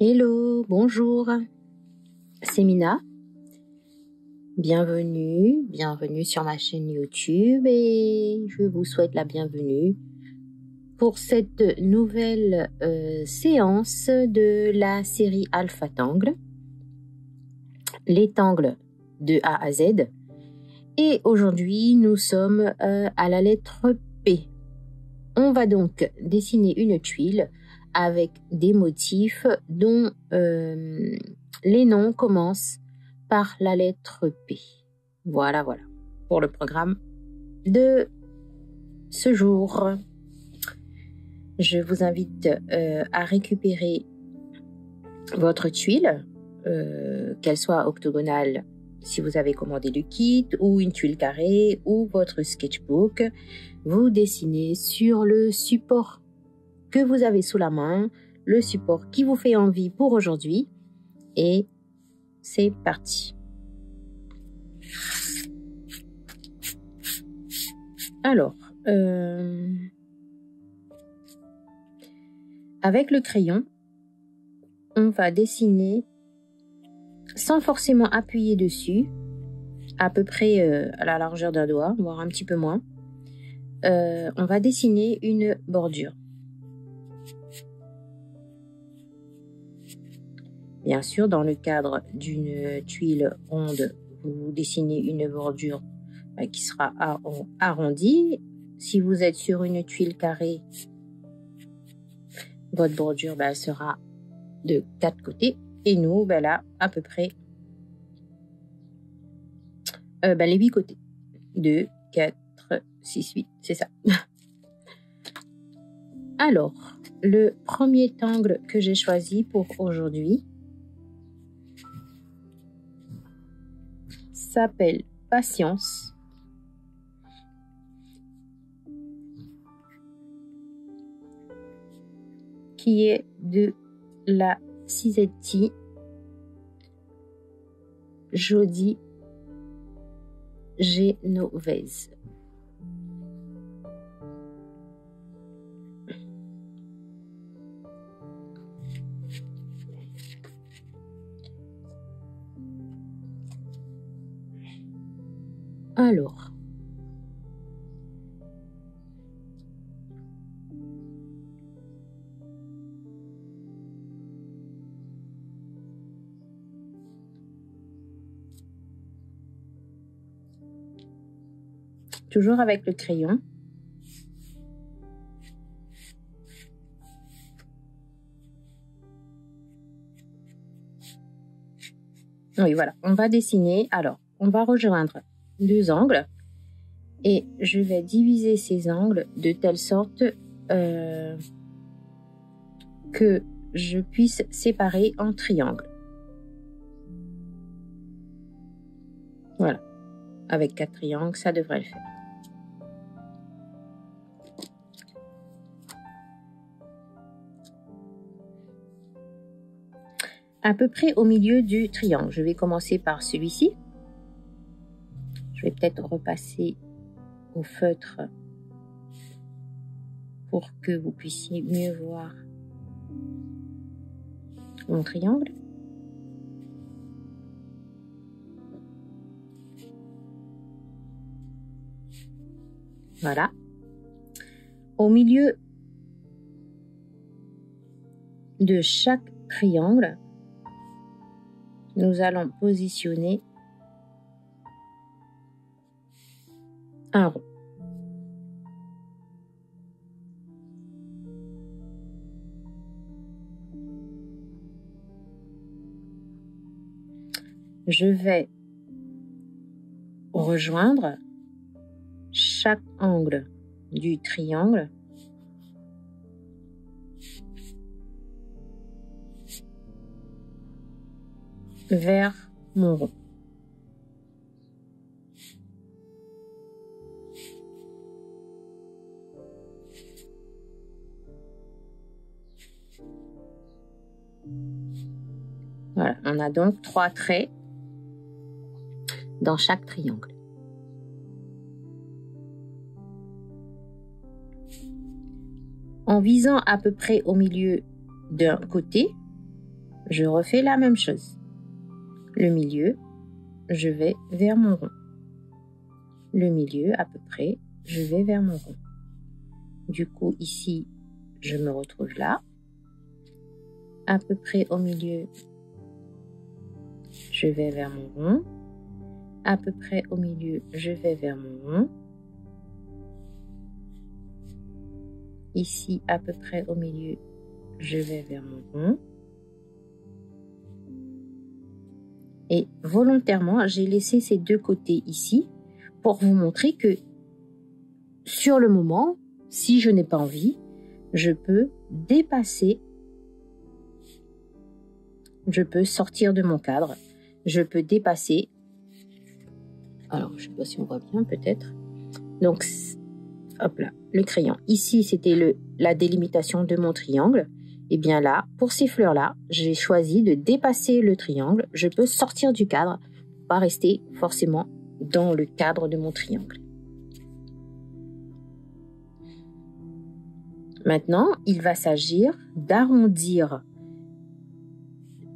Hello, bonjour, c'est Mina. Bienvenue sur ma chaîne YouTube et je vous souhaite la bienvenue pour cette nouvelle séance de la série Alpha Tangle, les tangles de A à Z. Et aujourd'hui, nous sommes à la lettre P. On va donc dessiner une tuile avec des motifs dont les noms commencent par la lettre P. Voilà, pour le programme de ce jour. Je vous invite à récupérer votre tuile, qu'elle soit octogonale si vous avez commandé le kit, ou une tuile carrée, ou votre sketchbook. Vous dessinez sur le support que vous avez sous la main, le support qui vous fait envie pour aujourd'hui. Et c'est parti. Alors, avec le crayon, on va dessiner sans forcément appuyer dessus, à peu près à la largeur d'un doigt, voire un petit peu moins. On va dessiner une bordure. Bien sûr, dans le cadre d'une tuile ronde, vous dessinez une bordure qui sera arrondie. Si vous êtes sur une tuile carrée, votre bordure sera de 4 côtés. Et nous, là, à peu près les 8 côtés. 2, 4, 6, 8, c'est ça. Alors, le premier angle que j'ai choisi pour aujourd'hui s'appelle Patience. Qui est de la Cisetti Jodi Genovese. Alors, toujours avec le crayon. Oui, voilà, on va dessiner. Alors, on va rejoindre deux angles et je vais diviser ces angles de telle sorte que je puisse séparer en triangle. Voilà, avec 4 triangles, ça devrait le faire. À peu près au milieu du triangle, je vais commencer par celui-ci. Je vais peut-être repasser au feutre pour que vous puissiez mieux voir mon triangle. Voilà. Au milieu de chaque triangle, nous allons positionner un rond. Je vais rejoindre chaque angle du triangle vers mon rond. Voilà, on a donc 3 traits dans chaque triangle. En visant à peu près au milieu d'un côté, Je refais la même chose. Le milieu, je vais vers mon rond. Le milieu, à peu près, je vais vers mon rond. Du coup, ici, je me retrouve là. À peu près au milieu, je vais vers mon rond. À peu près au milieu, je vais vers mon rond. Ici, à peu près au milieu, je vais vers mon rond. Et volontairement, j'ai laissé ces deux côtés ici pour vous montrer que sur le moment, si je n'ai pas envie, je peux dépasser, je peux sortir de mon cadre, je peux dépasser. Alors, je ne sais pas si on voit bien, peut-être. Donc, hop là, le crayon. Ici, c'était la délimitation de mon triangle. Et bien là, pour ces fleurs-là, j'ai choisi de dépasser le triangle. Je peux sortir du cadre, pas rester forcément dans le cadre de mon triangle. Maintenant, il va s'agir d'arrondir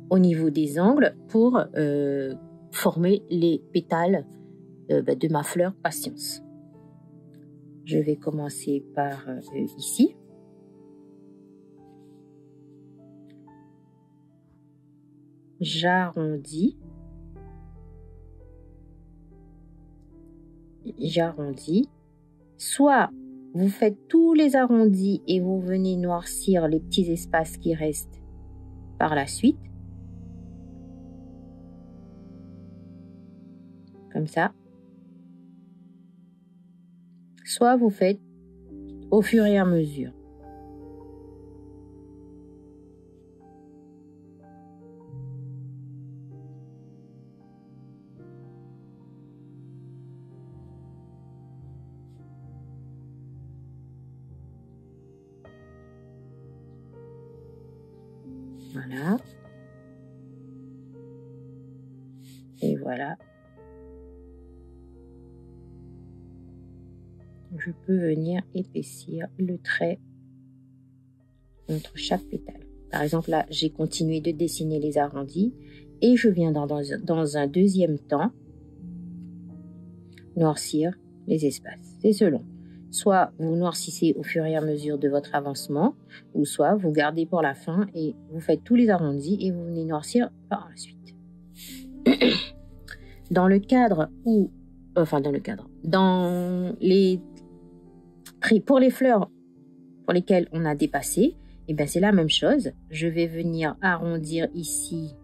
au niveau des angles pour former les pétales de ma fleur patience. Je vais commencer par ici. J'arrondis. J'arrondis. Soit vous faites tous les arrondis et vous venez noircir les petits espaces qui restent par la suite. Comme ça. Soit vous faites au fur et à mesure. Voilà. Et voilà. Je peux venir épaissir le trait entre chaque pétale. Par exemple, là, j'ai continué de dessiner les arrondis et je viens dans un deuxième temps noircir les espaces. C'est selon. Soit vous noircissez au fur et à mesure de votre avancement, ou soit vous gardez pour la fin et vous faites tous les arrondis et vous venez noircir par la suite. Dans le cadre où, pour les fleurs pour lesquelles on a dépassé, et bien c'est la même chose. Je vais venir arrondir ici,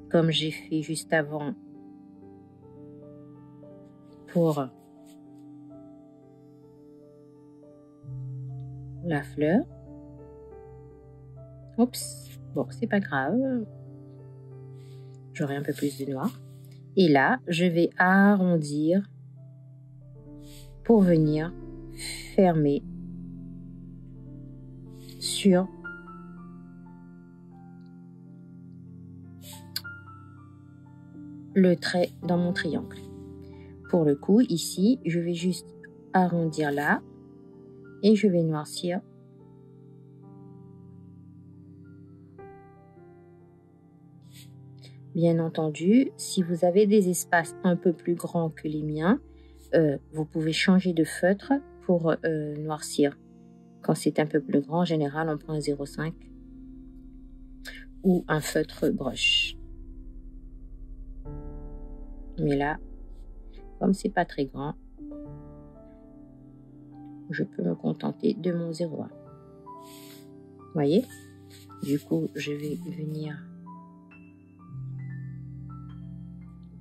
comme j'ai fait juste avant, pour la fleur. Oups, bon, c'est pas grave. J'aurai un peu plus de noir. Et là, je vais arrondir pour venir fermer sur le trait dans mon triangle. Pour le coup, ici, je vais juste arrondir là et je vais noircir . Bien entendu, si vous avez des espaces un peu plus grands que les miens, vous pouvez changer de feutre pour noircir. Quand c'est un peu plus grand, en général, on prend un 0,5 ou un feutre brush. Mais là, comme c'est pas très grand, je peux me contenter de mon 0,1. Vous voyez? Du coup, je vais venir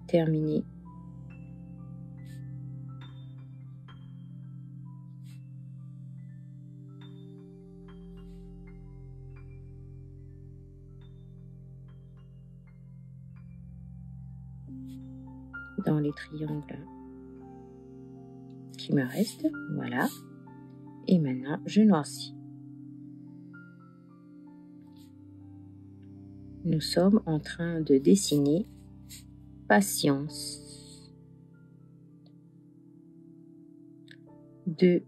terminer dans les triangles qui me restent. Voilà. Et maintenant, je noircis. Nous sommes en train de dessiner Patience de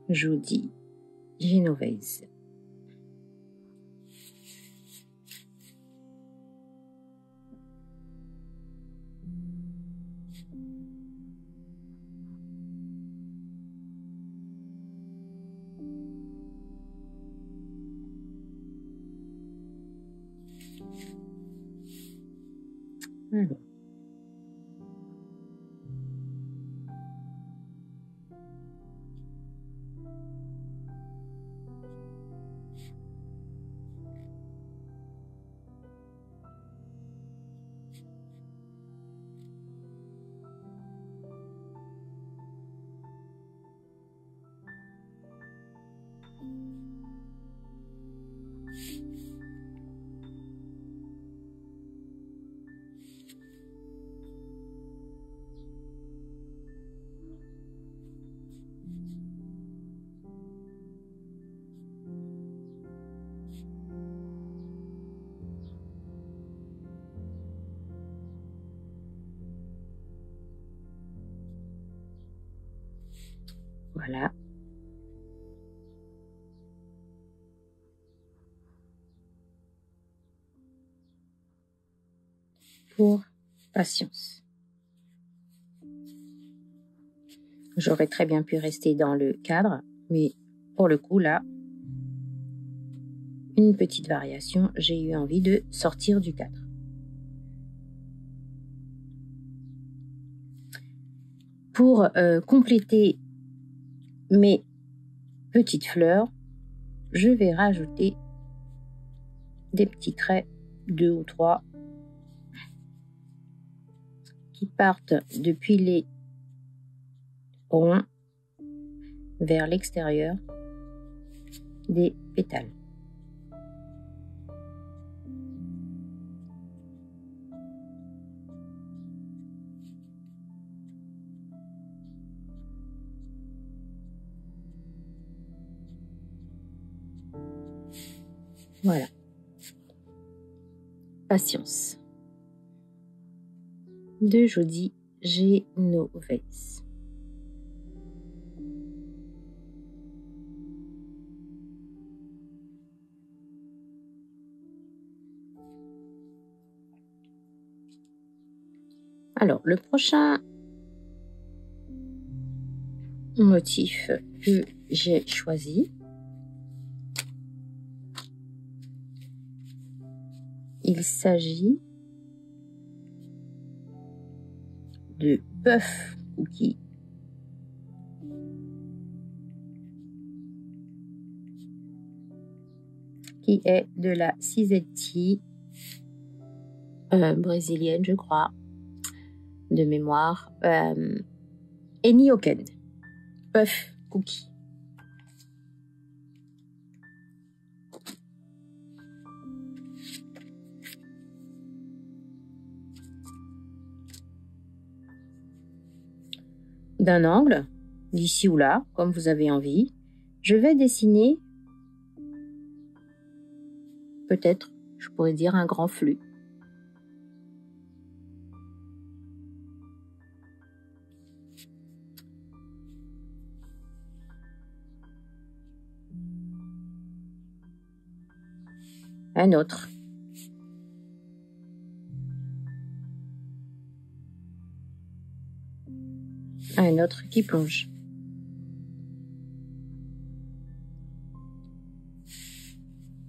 Judy Genovese. Voilà. Pour patience. J'aurais très bien pu rester dans le cadre, mais pour le coup là, une petite variation, j'ai eu envie de sortir du cadre. Pour compléter mes petites fleurs, je vais rajouter des petits traits, 2 ou 3, qui partent depuis les ronds vers l'extérieur des pétales. Voilà. Patience. De Jodie Genovese. Alors, le prochain motif que j'ai choisi, il s'agit de Puff Cookie. Qui est de la Cisetti brésilienne, je crois, de mémoire. Enioken. Puff Cookie. D'un angle, d'ici ou là, comme vous avez envie, je vais dessiner, peut-être, je pourrais dire un grand flux. Un autre. Un autre qui plonge.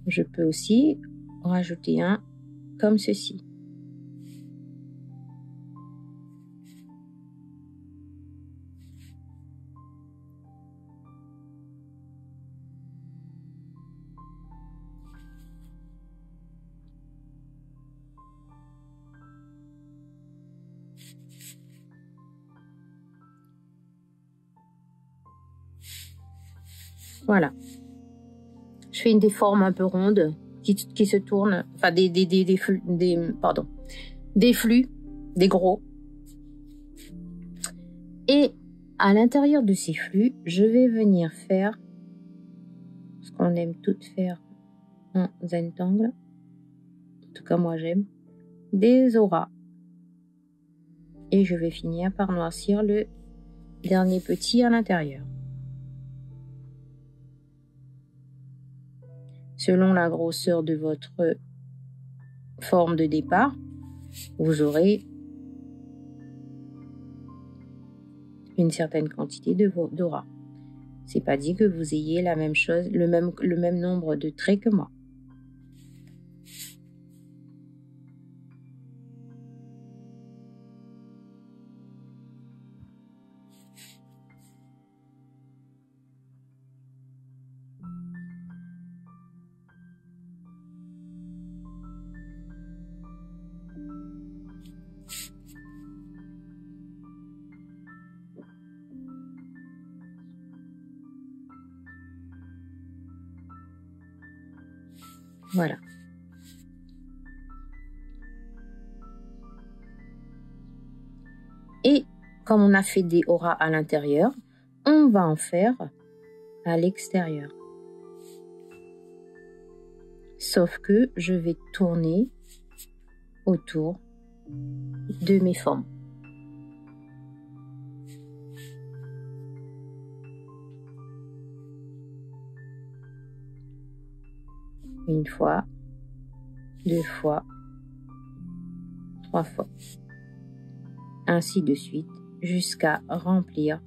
Je peux aussi rajouter un comme ceci. Voilà. Je fais des formes un peu rondes qui se tournent, enfin des flux, des gros. Et à l'intérieur de ces flux, je vais venir faire ce qu'on aime toutes faire en Zentangle. En tout cas, moi j'aime des auras. Et je vais finir par noircir le dernier petit à l'intérieur. Selon la grosseur de votre forme de départ, vous aurez une certaine quantité d'aura. C'est pas dit que vous ayez la même chose, le même nombre de traits que moi. Voilà. Et comme on a fait des auras à l'intérieur, on va en faire à l'extérieur. Sauf que je vais tourner autour de mes formes. une fois, 2 fois, 3 fois. Ainsi de suite jusqu'à remplir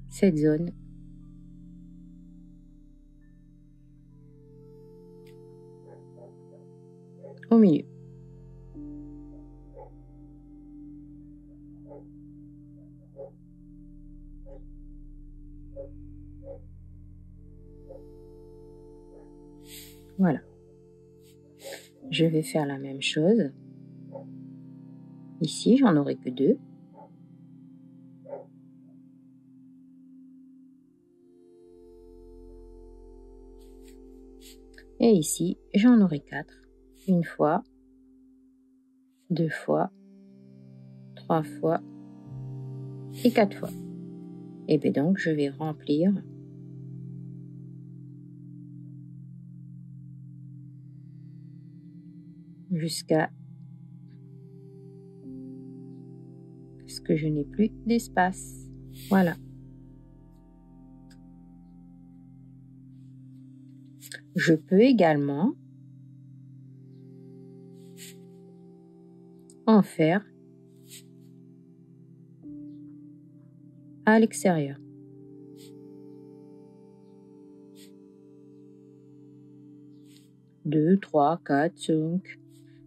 cette zone au milieu. Voilà. Je vais faire la même chose. Ici, j'en aurai que 2. Et ici, j'en aurai 4. Une fois, 2 fois, 3 fois et 4 fois. Et bien donc, je vais remplir jusqu'à ce que je n'ai plus d'espace. Voilà. Je peux également en faire à l'extérieur. Deux, 3, 4, 5,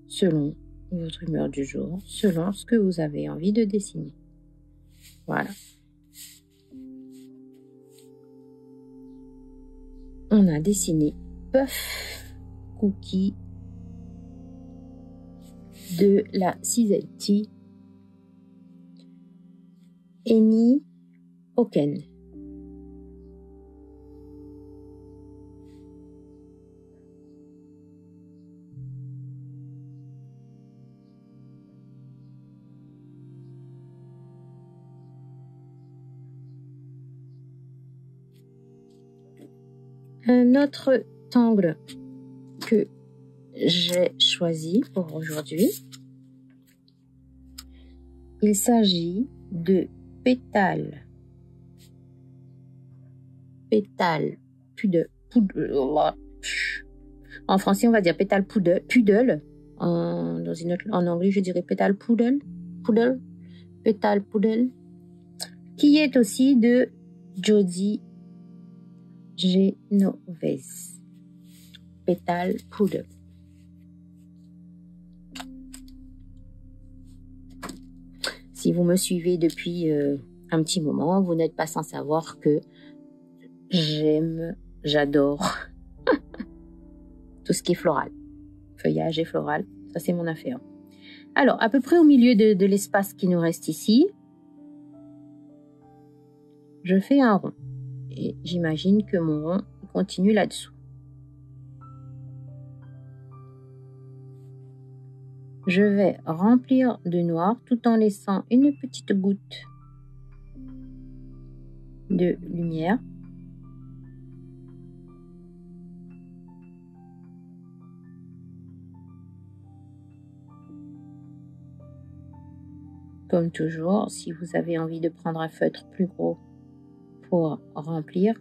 selon votre humeur du jour, selon ce que vous avez envie de dessiner. Voilà. On a dessiné Puff Cookie de la CZT Eni Oken. Un autre angle que j'ai choisi pour aujourd'hui, il s'agit de pétales poodle. En français, on va dire pétale poodle. En anglais, je dirais pétale poodle, pétale poodle, qui est aussi de Jody Genovese. Pétale poodle. Si vous me suivez depuis un petit moment, vous n'êtes pas sans savoir que j'adore tout ce qui est floral. Feuillage et floral, ça c'est mon affaire. Alors, à peu près au milieu de l'espace qui nous reste ici, je fais un rond. Et j'imagine que mon rond continue là-dessous. Je vais remplir de noir tout en laissant une petite goutte de lumière. Comme toujours, si vous avez envie de prendre un feutre plus gros pour remplir,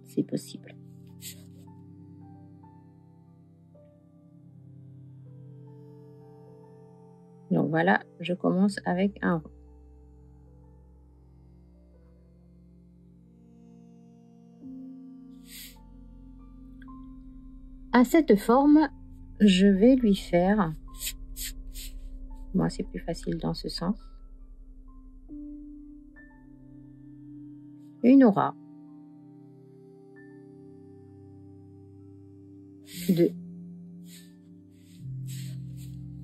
c'est possible. Donc voilà, je commence avec un rond. À cette forme, je vais lui faire, moi c'est plus facile dans ce sens, une aura de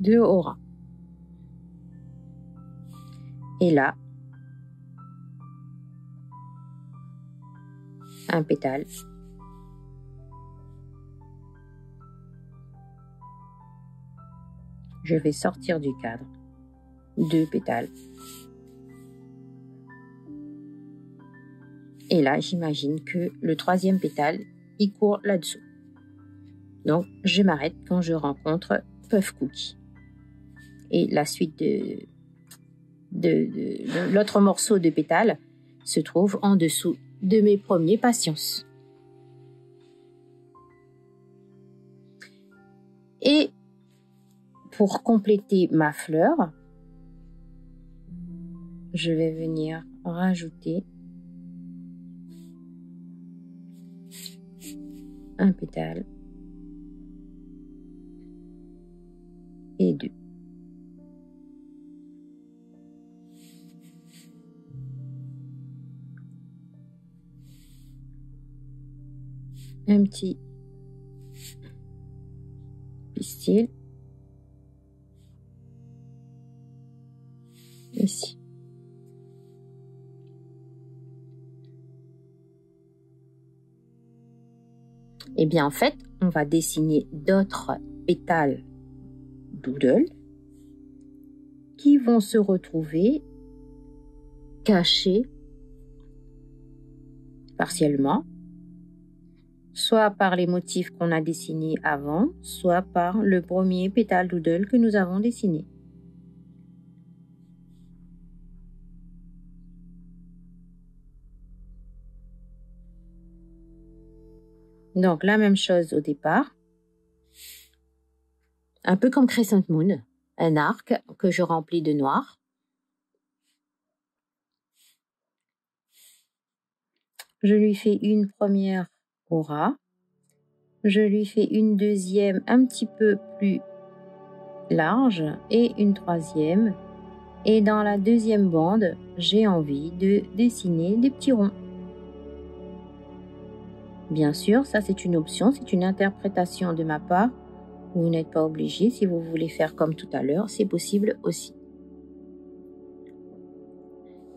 2 auras. Et là, un pétale. Je vais sortir du cadre 2 pétales. Et là, j'imagine que le 3e pétale, il court là-dessous. Donc, je m'arrête quand je rencontre Puff Cookie. Et la suite de l'autre morceau de pétale se trouve en dessous de mes premiers patience. Et pour compléter ma fleur, je vais venir rajouter un pétale et deux. Un petit pistil ici. Et bien en fait, on va dessiner d'autres pétales doodle qui vont se retrouver cachés partiellement, soit par les motifs qu'on a dessinés avant, soit par le premier pétale doodle que nous avons dessiné. Donc la même chose au départ, un peu comme Crescent Moon, un arc que je remplis de noir. Je lui fais une première aura, je lui fais une deuxième un petit peu plus large et une troisième. Et dans la deuxième bande, j'ai envie de dessiner des petits ronds. Bien sûr, ça c'est une option, c'est une interprétation de ma part. Vous n'êtes pas obligé, si vous voulez faire comme tout à l'heure, c'est possible aussi.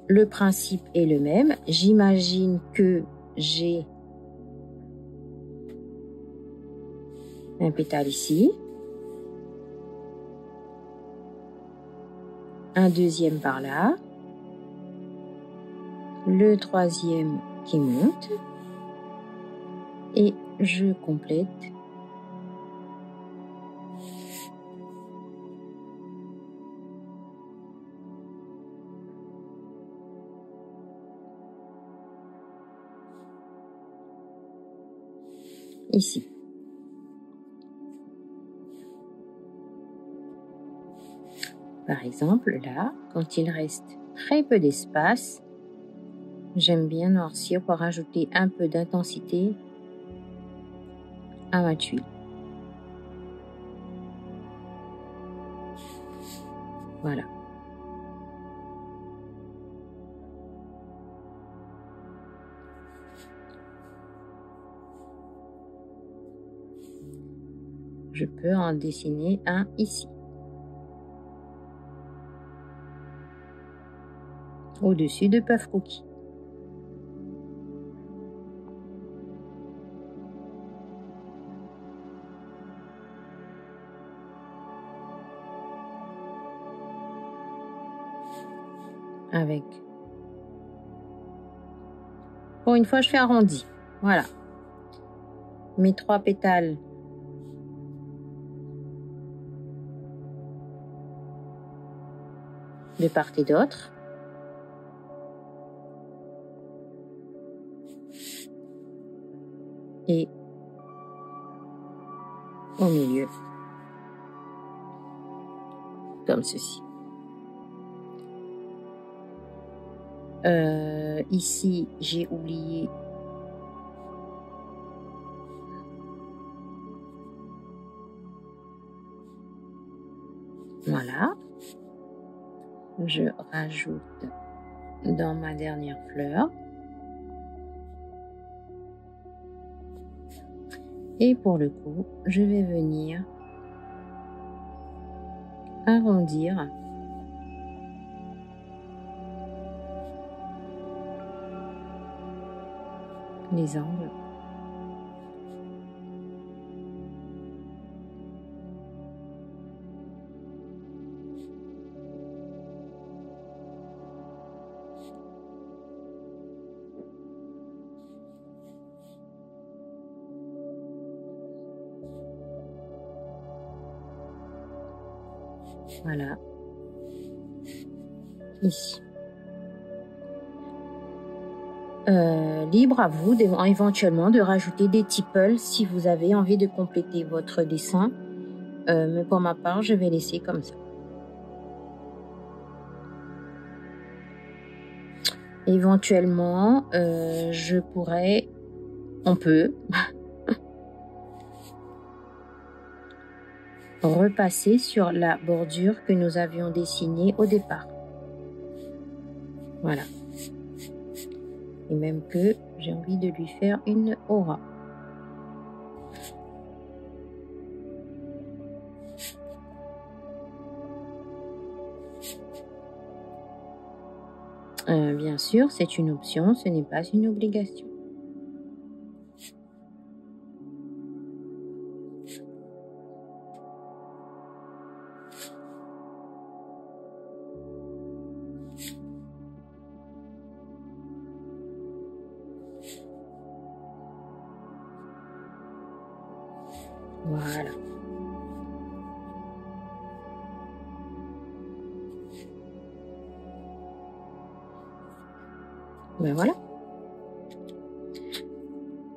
Le principe est le même. J'imagine que j'ai un pétale ici, un deuxième par là, le troisième qui monte et je complète ici. Par exemple, là, quand il reste très peu d'espace, j'aime bien noircir pour ajouter un peu d'intensité à ma tuile. Voilà. Je peux en dessiner un ici. Au-dessus de Puff Cookie. Avec. Pour une fois, je fais arrondi. Voilà. Mes 3 pétales de part et d'autre. Et au milieu, comme ceci. Ici, j'ai oublié voilà. Je rajoute dans ma dernière fleur. Et pour le coup, je vais venir arrondir les angles. Voilà. Ici. libre à vous éventuellement de rajouter des tipples si vous avez envie de compléter votre dessin. Mais pour ma part, je vais laisser comme ça. Éventuellement, on peut repasser sur la bordure que nous avions dessinée au départ. Voilà. Et même que j'ai envie de lui faire une aura. Bien sûr, c'est une option, ce n'est pas une obligation. Voilà. Ben voilà.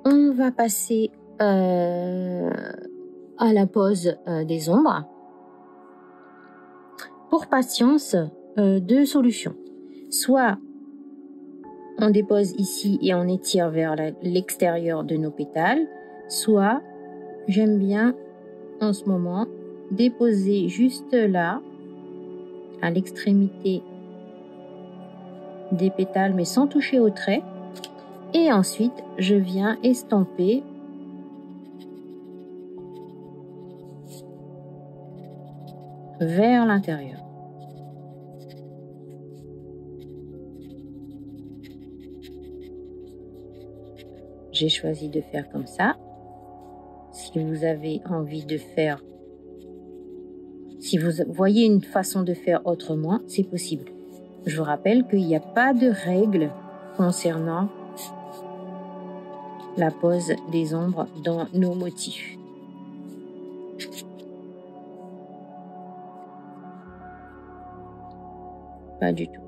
On va passer à la pose des ombres. Pour patience, deux solutions. Soit on dépose ici et on étire vers l'extérieur de nos pétales, soit j'aime bien en ce moment déposer juste là, à l'extrémité des pétales, mais sans toucher au trait. Et ensuite, je viens estomper vers l'intérieur. J'ai choisi de faire comme ça. Si vous avez envie de faire, si vous voyez une façon de faire autrement, c'est possible. Je vous rappelle qu'il n'y a pas de règle concernant la pose des ombres dans nos motifs. Pas du tout.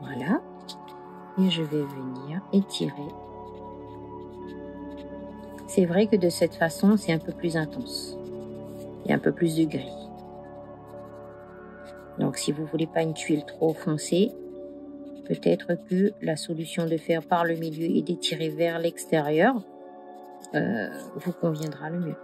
Voilà. Et je vais venir étirer. C'est vrai que de cette façon, c'est un peu plus intense. Il y a un peu plus de gris. Donc, si vous voulez pas une tuile trop foncée, peut-être que la solution de faire par le milieu et d'étirer vers l'extérieur vous conviendra le mieux.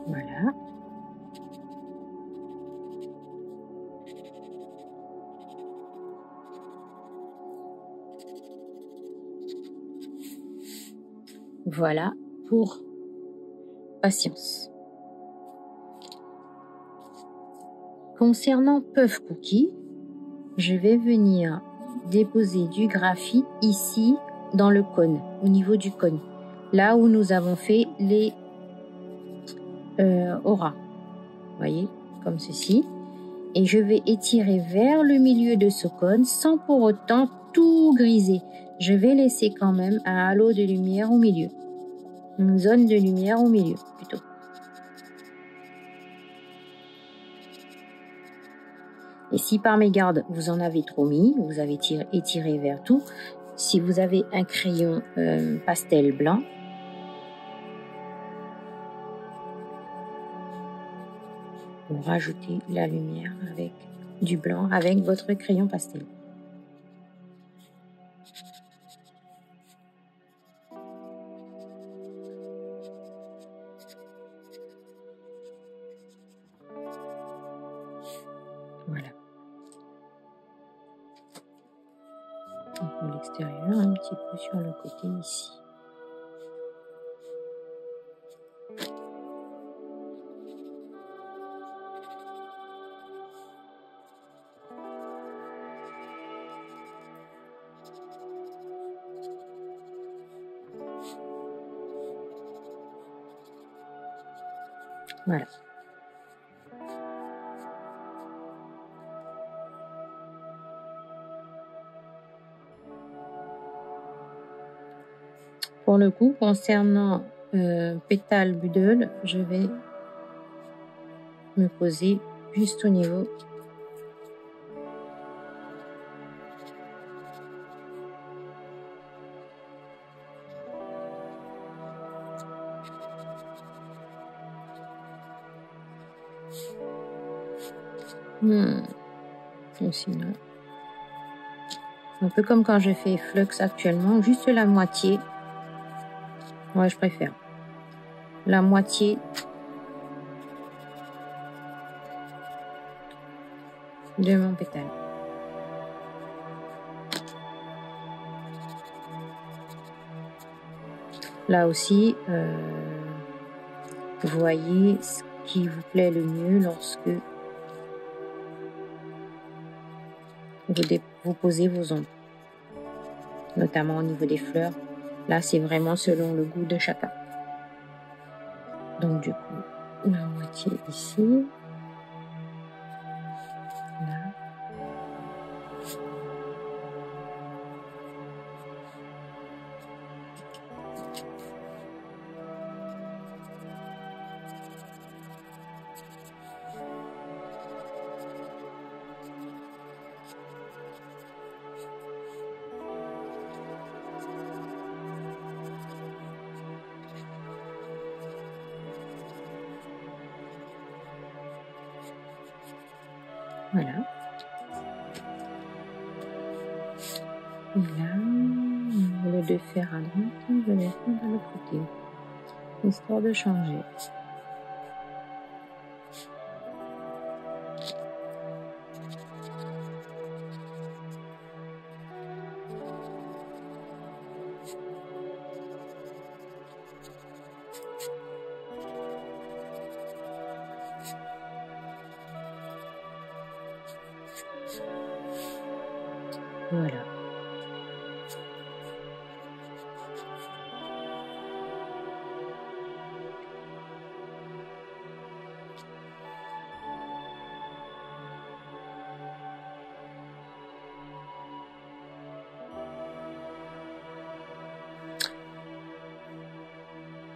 Voilà. Voilà pour patience. Concernant Puff Cookie, je vais venir déposer du graphite ici dans le cône, au niveau du cône, là où nous avons fait les auras. Vous voyez, comme ceci. Et je vais étirer vers le milieu de ce cône sans pour autant tout griser. Je vais laisser quand même un halo de lumière au milieu. Une zone de lumière au milieu, plutôt. Et si par mégarde, vous en avez trop mis, vous avez étiré vers tout, si vous avez un crayon pastel blanc, vous rajoutez la lumière avec du blanc avec votre crayon pastel. Voilà. Pour l'extérieur, un petit peu sur le côté ici. Voilà. Pour le coup, concernant Pétale Budel, je vais me poser juste au niveau ou sinon, un peu comme quand je fais Flux actuellement, juste la moitié. Ouais, je préfère la moitié de mon pétale. Là aussi, voyez ce qui vous plaît le mieux lorsque vous posez vos ombres, notamment au niveau des fleurs. Là, c'est vraiment selon le goût de chacun. Donc, du coup, la moitié ici. Là. Voilà. Et là, au lieu de faire à droite, je vais faire de l'autre côté, histoire de changer. Voilà.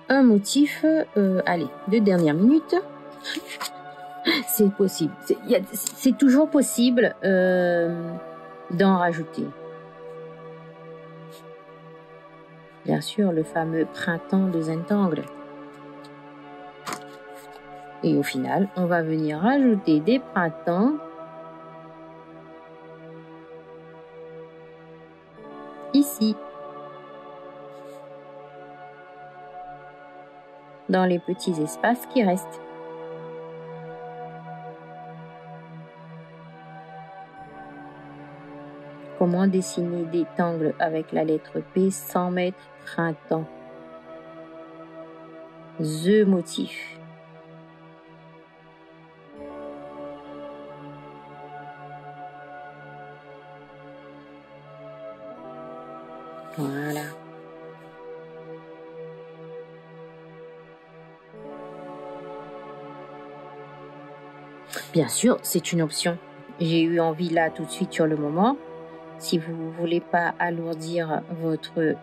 Un motif, allez, 2 dernières minutes. C'est possible. C'est toujours possible d'en rajouter. Bien sûr, le fameux printemps de Zentangle. Et au final, on va venir rajouter des printemps ici, dans les petits espaces qui restent. Comment dessiner des tangles avec la lettre P sans mettre printemps? The motif. Voilà. Bien sûr, c'est une option. J'ai eu envie là tout de suite sur le moment. Si vous ne voulez pas alourdir votre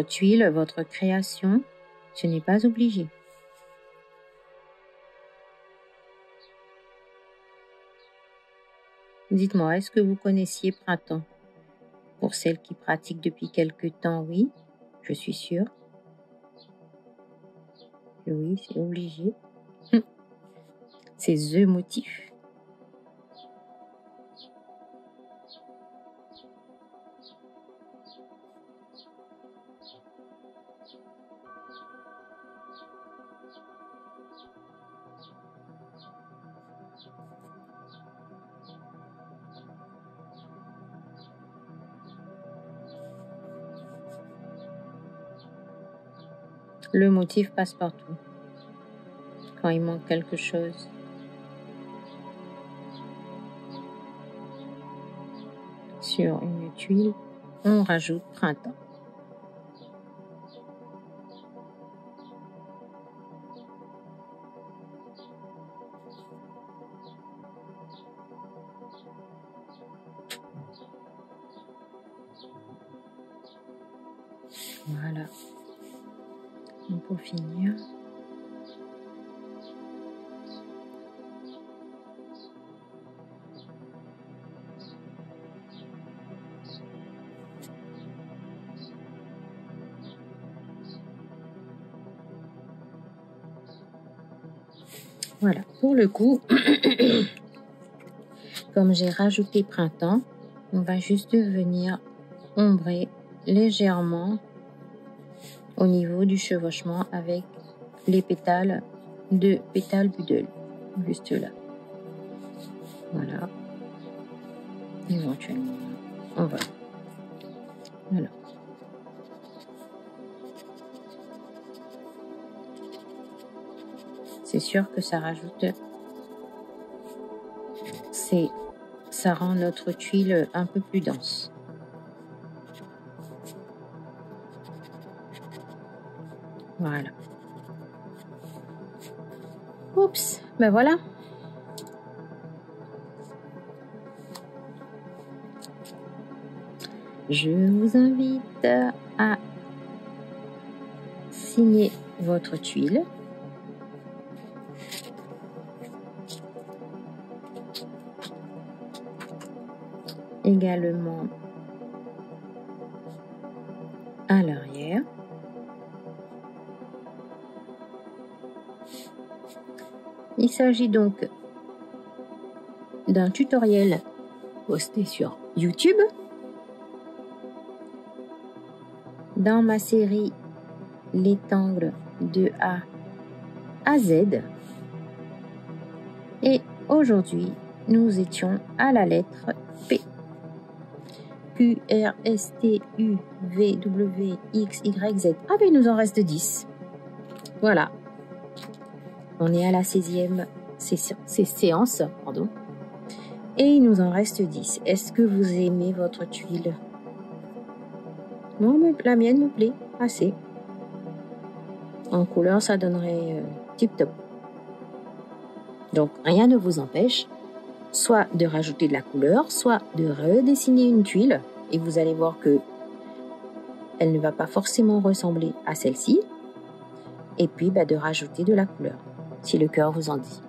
tuile, votre création, ce n'est pas obligé. Dites-moi, est-ce que vous connaissiez Printemps? Pour celles qui pratiquent depuis quelque temps, oui, je suis sûre. Oui, c'est obligé. C'est the motif. Le motif passe partout. Quand il manque quelque chose. Sur une tuile, on rajoute Printemps. Voilà. Et pour finir, voilà. Pour le coup, comme j'ai rajouté printemps, on va juste venir ombrer légèrement au niveau du chevauchement avec les pétales de pétales Budel, juste là. Voilà. Éventuellement, on va. Voilà. C'est sûr que ça rajoute, ça rend notre tuile un peu plus dense. Voilà. Oups, ben voilà. Je vous invite à signer votre tuile. Également à l'arrière. Il s'agit donc d'un tutoriel posté sur YouTube dans ma série Les tangles de A à Z. Et aujourd'hui, nous étions à la lettre P. Q, R, S, T, U, V, W, X, Y, Z. Ah ben, il nous en reste 10. Voilà. On est à la 16e séance, pardon. Et il nous en reste 10. Est-ce que vous aimez votre tuile? Non, mais la mienne me plaît assez. En couleur, ça donnerait tip top. Donc, rien ne vous empêche soit de rajouter de la couleur, soit de redessiner une tuile. Et vous allez voir que elle ne va pas forcément ressembler à celle-ci. Et puis, de rajouter de la couleur, si le cœur vous en dit.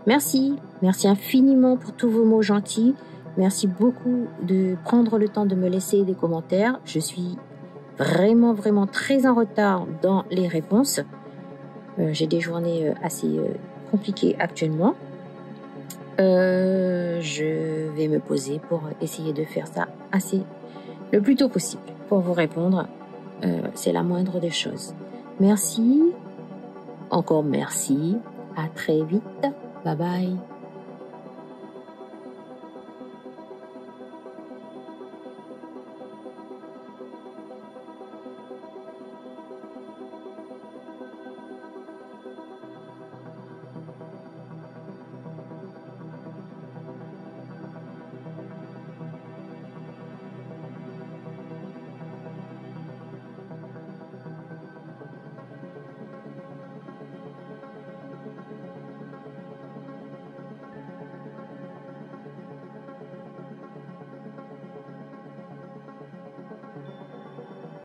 Merci. Merci infiniment pour tous vos mots gentils. Merci beaucoup de prendre le temps de me laisser des commentaires. Je suis vraiment très en retard dans les réponses. J'ai des journées assez compliquées actuellement. Je vais me poser pour essayer de faire ça le plus tôt possible pour vous répondre. C'est la moindre des choses. Merci. Encore merci. À très vite. Bye bye.